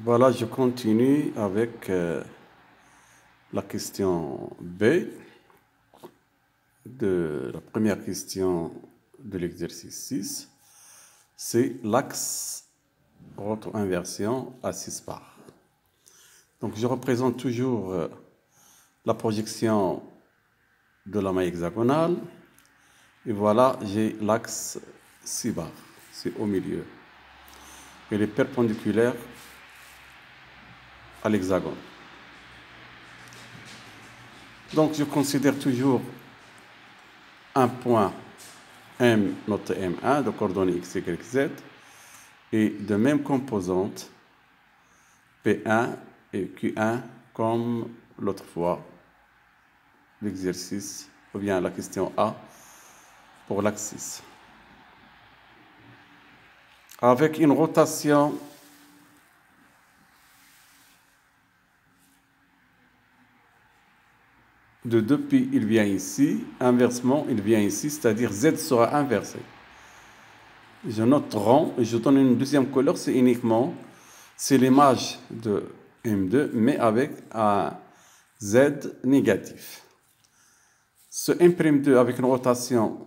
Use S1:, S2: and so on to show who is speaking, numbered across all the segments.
S1: Voilà, je continue avec la question B de la première question de l'exercice 6. C'est l'axe roto-inversion à 6 parts. Donc, je représente toujours la projection de la maille hexagonale. Et voilà, j'ai l'axe 6 barres. C'est au milieu. Elle est perpendiculaire à l'hexagone. Donc, je considère toujours un point M noté M1 de coordonnées X, Y, Z et de même composante P1 et Q1 comme l'autre fois l'exercice ou bien la question A pour l'axe 6. Avec une rotation de 2π, il vient ici, inversement, il vient ici, c'est-à-dire Z sera inversé. Je note rond et je donne une deuxième couleur, c'est uniquement, c'est l'image de M2, mais avec un Z négatif. Ce M'2 avec une rotation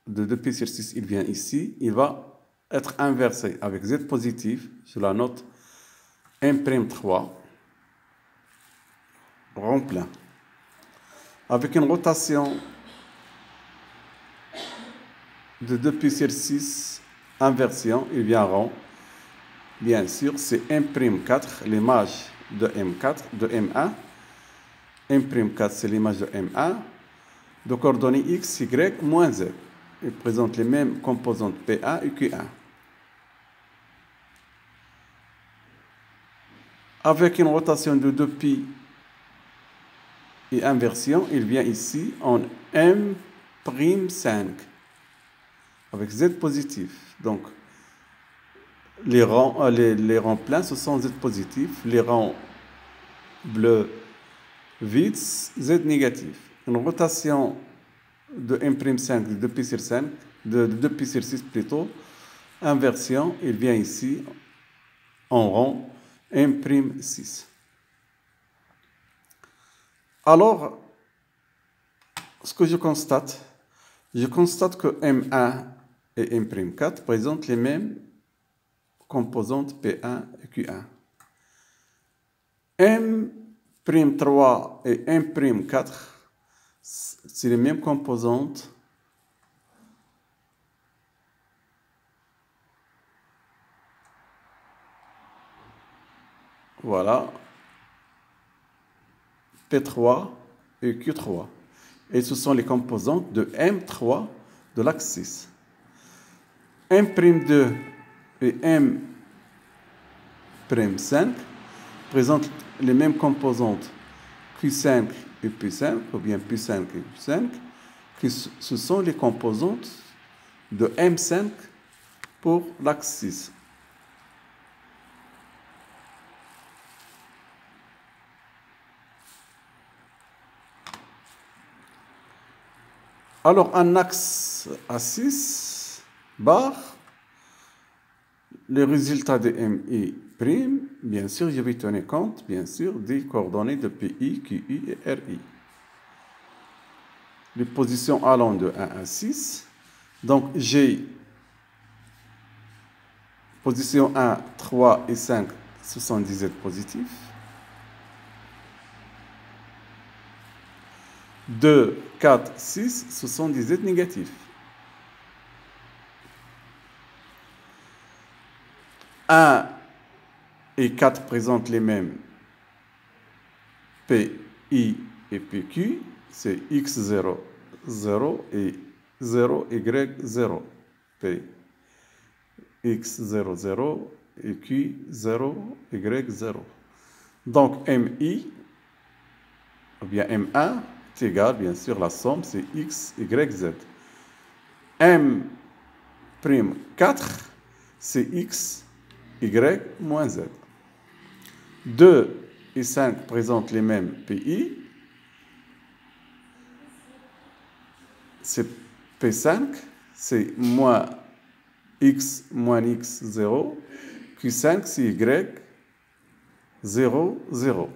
S1: de 2π sur 6, il vient ici, il va être inversé avec Z positif, je la note M'3, rond plein. Avec une rotation de 2π sur 6, inversion, il vient rond. Bien sûr, c'est M'4, l'image de M4, de M1. M'4, c'est l'image de M1, de coordonnées X, Y, moins Z. Il présente les mêmes composantes P1 et Q1. Avec une rotation de 2π et inversion, il vient ici en M'5, avec Z positif. Donc, les rangs pleins, ce sont Z positifs. Les rangs bleus vides, Z négatif. Une rotation de M'5, de 2π sur 5, de 2π sur 6 plutôt, inversion, il vient ici en rond M'6. Alors, ce que je constate que M1 et M'4 présentent les mêmes composantes P1 et Q1. M'3 et M'4, c'est les mêmes composantes voilà, P3 et Q3. Et ce sont les composantes de M3 de l'axe 6. M'2 et M'5 présentent les mêmes composantes Q5 et P5, ou bien P5 et Q5, ce sont les composantes de M5 pour l'axe 6. Alors, un axe à 6 barres, le résultat de MI', bien sûr, je vais tenir compte, bien sûr, des coordonnées de PI, QI et RI. Les positions allant de 1 à 6. Donc, j'ai position 1, 3 et 5, ce sont des Z positifs. 2, 4, 6, ce sont des Z négatifs. 1 et 4 présentent les mêmes PI et PQ, c'est X0, 0 et 0, Y0, P. X0, 0 et Q0, Y0. Donc, MI, ou bien M1, est égal, bien sûr, la somme, c'est X, Y, Z. M'4, c'est X, Y, moins Z. 2 et 5 présentent les mêmes PI. C'est P5, c'est moins X, moins X0. Q5, c'est Y, 0, 0.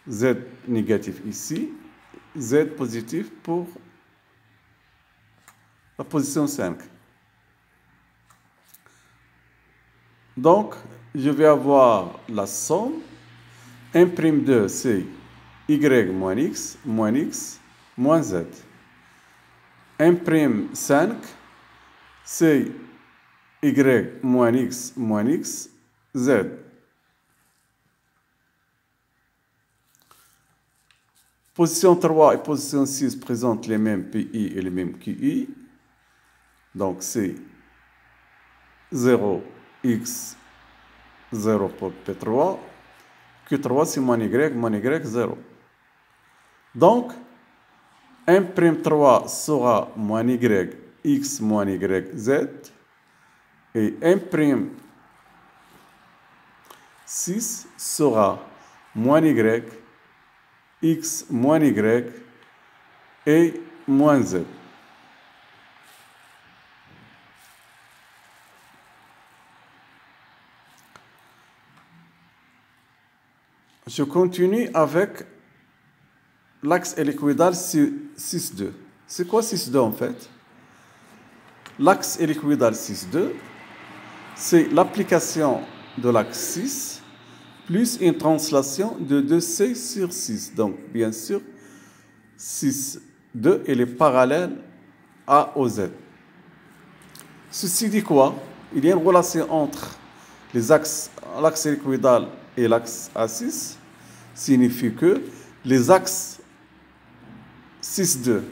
S1: Z négatif ici, Z positif pour la position 5. Donc, je vais avoir la somme. 1'2, c'est Y moins X, moins Z. 1'5, c'est Y moins X, Z. Position 3 et position 6 présentent les mêmes PI et les mêmes QI. Donc, c'est 0, X, 0 pour P3. Q3, c'est moins Y, 0. Donc, 1'3 sera moins Y, X moins Y, Z. Et 1'6 sera moins Y, X moins Y et moins Z. Je continue avec l'axe hélicoïdal 6,2. C'est quoi 6,2 en fait? L'axe hélicoïdal 6,2, c'est l'application de l'axe 6 plus une translation de 2C sur 6. Donc, bien sûr, 6,2, elle est parallèle à OZ. Ceci dit quoi? Il y a une relation entre l'axe hélicoïdal et l'axe A6, signifie que les axes 6,2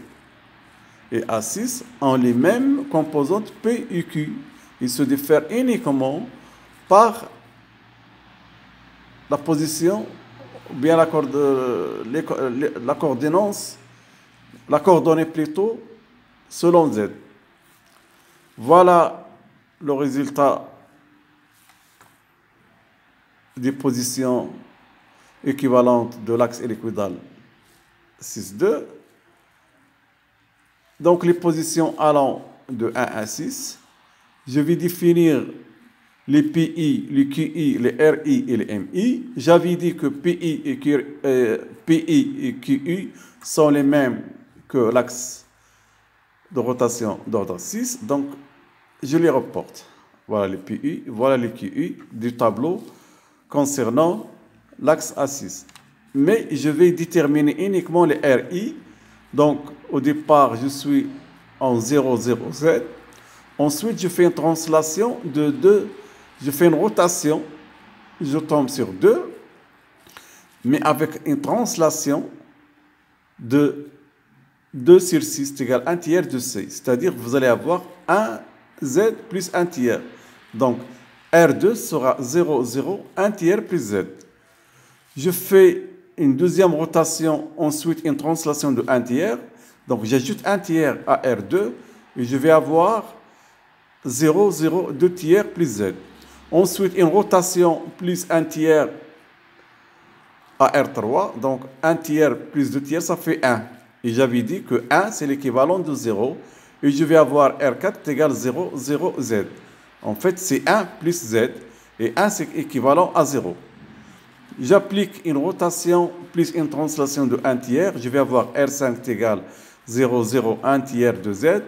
S1: et A6 ont les mêmes composantes P et Q. Ils se diffèrent uniquement par la position, ou bien la coordonnée plutôt, selon Z. Voilà le résultat des positions équivalentes de l'axe hélicoïdal 6,2. Donc, les positions allant de 1 à 6, je vais définir les PI, les QI, les RI et les MI. J'avais dit que PI et QI sont les mêmes que l'axe de rotation d'ordre 6. Donc, je les reporte. Voilà les PI, voilà les QI du tableau concernant l'axe A6. Mais je vais déterminer uniquement les RI. Donc, au départ, je suis en 0, 0, Z. Ensuite, je fais une translation de 2. Je fais une rotation. Je tombe sur 2. Mais avec une translation de 2 sur 6 est égal à 1 tiers de C. C'est-à-dire que vous allez avoir 1 Z plus 1 tiers. Donc, R2 sera 0, 0, 1 tiers plus Z. Je fais une deuxième rotation, ensuite une translation de 1 tiers. Donc, j'ajoute 1 tiers à R2 et je vais avoir 0, 0, 2 tiers plus Z. Ensuite, une rotation plus 1 tiers à R3. Donc, 1 tiers plus 2 tiers, ça fait 1. Et j'avais dit que 1, c'est l'équivalent de 0. Et je vais avoir R4 égale 0, 0, Z. En fait, c'est 1 plus Z. Et 1, c'est équivalent à 0. J'applique une rotation plus une translation de 1 tiers. Je vais avoir R5 égale 0, 0, 1 tiers de Z.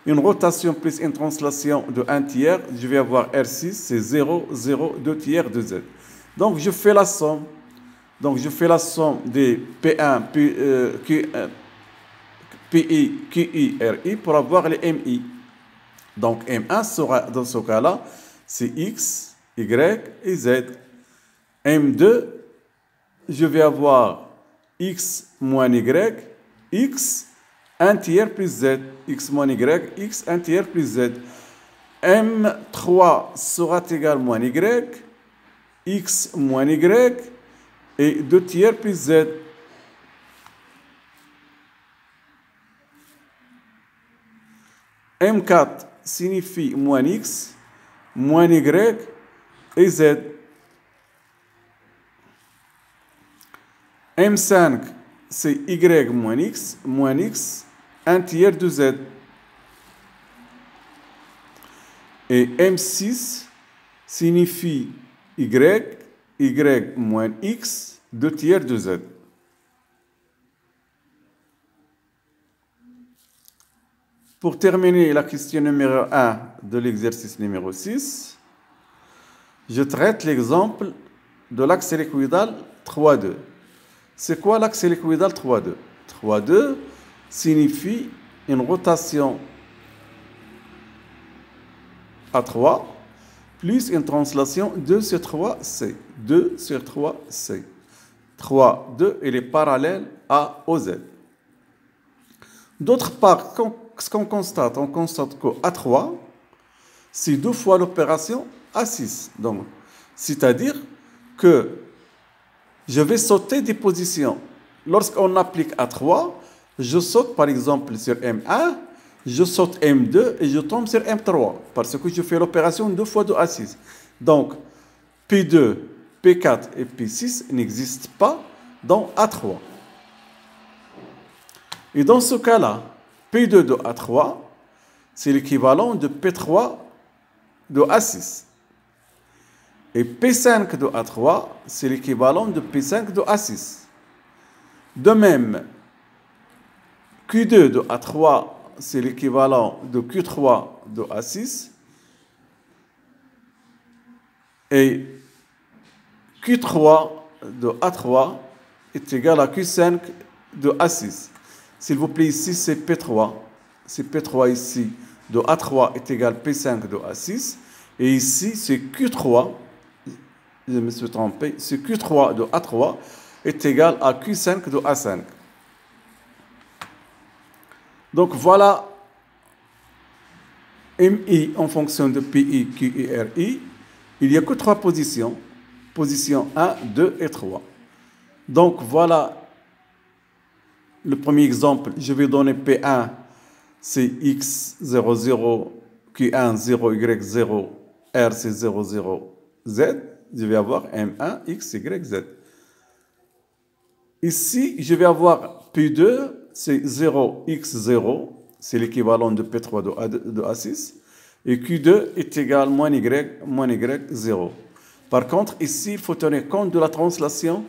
S1: Une rotation plus une translation de 1 tiers. Je vais avoir R6, c'est 0, 0, 2 tiers de Z. Donc, je fais la somme. Donc, je fais la somme des P1, PI, QI, RI pour avoir les MI. Donc, M1 sera, dans ce cas-là, c'est X, Y et Z. M2, je vais avoir X moins Y, X, 1 tiers plus Z. X moins Y, X, 1 tiers plus Z. M3 sera égal moins Y, X moins Y et 2 tiers plus Z. M4 signifie moins X, moins Y et Z. M5, c'est Y moins X, 1 tiers de Z. Et M6 signifie Y, y moins x, 2 tiers de z. Pour terminer la question numéro 1 de l'exercice numéro 6, je traite l'exemple de l'axe hélicoïdal 3,2. C'est quoi l'axe hélicoïdal 3,2? 3,2 signifie une rotation à 3 plus une translation 2 sur 3c. 2 sur 3c. 3, 2, il est parallèle à OZ. D'autre part, ce qu'on constate, on constate que A3, c'est 2 fois l'opération A6. Donc, c'est-à-dire que je vais sauter des positions. Lorsqu'on applique A3, je saute par exemple sur M1, je saute M2 et je tombe sur M3 parce que je fais l'opération 2 fois de A6. Donc, P2, P4 et P6 n'existent pas dans A3. Et dans ce cas-là, P2 de A3, c'est l'équivalent de P3 de A6. Et P5 de A3, c'est l'équivalent de P5 de A6. De même, Q2 de A3, c'est l'équivalent de Q3 de A6. Et Q3 de A3 est égal à Q5 de A6. S'il vous plaît, ici, c'est P3. C'est P3 ici de A3 est égal à P5 de A6. Et ici, c'est Q3. Je me suis trompé. C'est Q3 de A3 est égal à Q5 de A5. Donc, voilà MI en fonction de PI, QI, RI. Il n'y a que 3 positions. Position 1, 2 et 3. Donc, voilà le premier exemple. Je vais donner P1, c'est X00, Q1, 0, Y0, R, c'est 0, 0, Z. Je vais avoir M1, X, Y, Z. Ici, je vais avoir P2, c'est 0, X0, c'est l'équivalent de P3 de A6. Et Q2 est égal à moins Y, 0. Par contre, ici, il faut tenir compte de la translation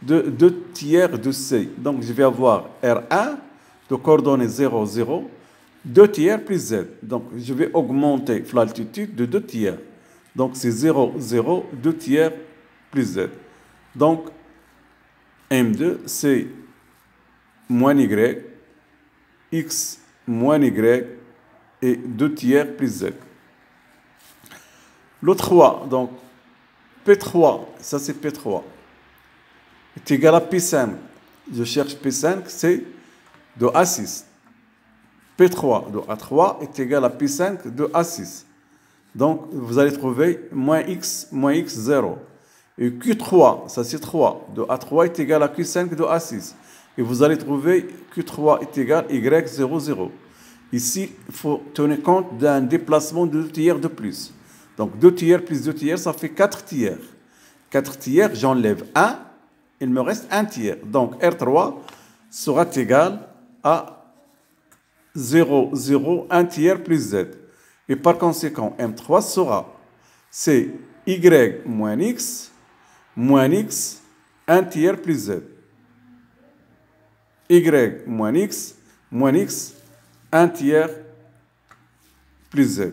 S1: de 2 tiers de C. Donc, je vais avoir R1 de coordonnées 0, 0, 2 tiers plus Z. Donc, je vais augmenter l'altitude de 2 tiers. Donc, c'est 0, 0, 2 tiers plus Z. Donc, M2, c'est moins Y, X moins Y et 2 tiers plus Z. Le 3, donc P3, ça c'est P3, est égal à P5. Je cherche P5, c'est de A6. P3 de A3 est égal à P5 de A6. Donc, vous allez trouver moins X, 0. Et Q3, ça c'est 3, de A3 est égal à Q5 de A6. Et vous allez trouver Q3 est égal à Y0, 0. Ici, il faut tenir compte d'un déplacement de 2 tiers de plus. Donc, 2 tiers plus 2 tiers, ça fait 4 tiers. 4 tiers, j'enlève 1, il me reste 1 tiers. Donc, R3 sera égal à 0, 0, 1 tiers plus Z. Et par conséquent, M3 sera, c'est Y moins X, 1 tiers plus Z. Y moins X, 1 tiers plus Z.